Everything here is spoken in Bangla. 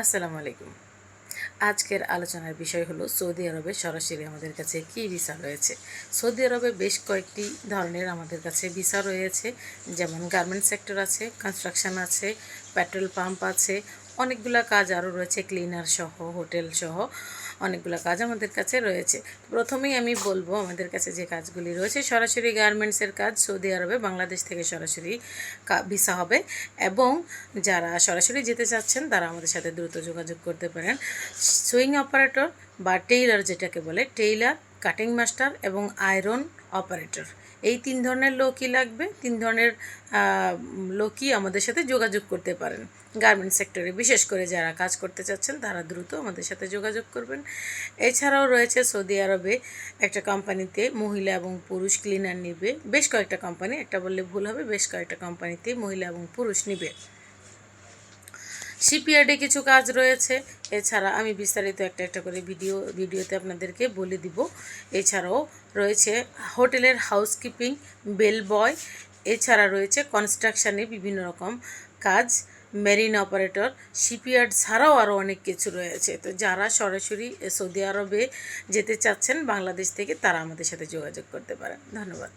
আসসালামু আলাইকুম। আজকের আলোচনার বিষয় হলো সৌদি আরবে সরাসরি আমাদের কাছে কী ভিসা রয়েছে। সৌদি আরবে বেশ কয়েকটি ধরনের আমাদের কাছে ভিসা রয়েছে, যেমন গার্মেন্টস সেক্টর আছে, কনস্ট্রাকশন আছে, পেট্রোল পাম্প আছে, অনেকগুলা কাজ আরও রয়েছে, ক্লিনার সহ, হোটেল সহ অনেকগুলো কাজ আমাদের কাছে রয়েছে। প্রথমেই আমি বলবো আমাদের কাছে যে কাজগুলি রয়েছে, সরাসরি গার্মেন্টসের কাজ সৌদি আরবে বাংলাদেশ থেকে সরাসরি ভিসা হবে, এবং যারা সরাসরি যেতে চাচ্ছেন তারা আমাদের সাথে দ্রুত যোগাযোগ করতে পারেন। সুইং অপারেটর বা টেইলার, যেটাকে বলে টেইলার, কাটিং মাস্টার এবং আয়রন অপারেটর, এই 3 ধরনের লোকই লাগবে। 3 ধরনের লোকই আমাদের সাথে যোগাযোগ করতে পারেন। গার্মেন্টস সেক্টরে বিশেষ করে যারা কাজ করতে চাচ্ছেন তারা দ্রুত আমাদের সাথে যোগাযোগ করবেন। এছাড়াও রয়েছে সৌদি আরবে একটা কোম্পানিতে মহিলা এবং পুরুষ ক্লিনার নিবে। বেশ কয়েকটা কোম্পানি, একটা বললে ভুল হবে, বেশ কয়েকটা কোম্পানিতে মহিলা এবং পুরুষ নিবে। শিপইয়ার্ডে কিছু কাজ রয়েছে। এছাড়া আমি বিস্তারিত একটা একটা করে ভিডিওতে আপনাদেরকে বলে দিব। এছাড়াও রয়েছে হোটেলের হাউসকিপিং, বেল বয়, এছাড়া রয়েছে কনস্ট্রাকশানে বিভিন্ন রকম কাজ, মেরিন অপারেটর, শিপইয়ার্ড ছাড়াও আরও অনেক কিছু রয়েছে। তো যারা সরাসরি সৌদি আরবে যেতে চাচ্ছেন বাংলাদেশ থেকে, তারা আমাদের সাথে যোগাযোগ করতে পারেন। ধন্যবাদ।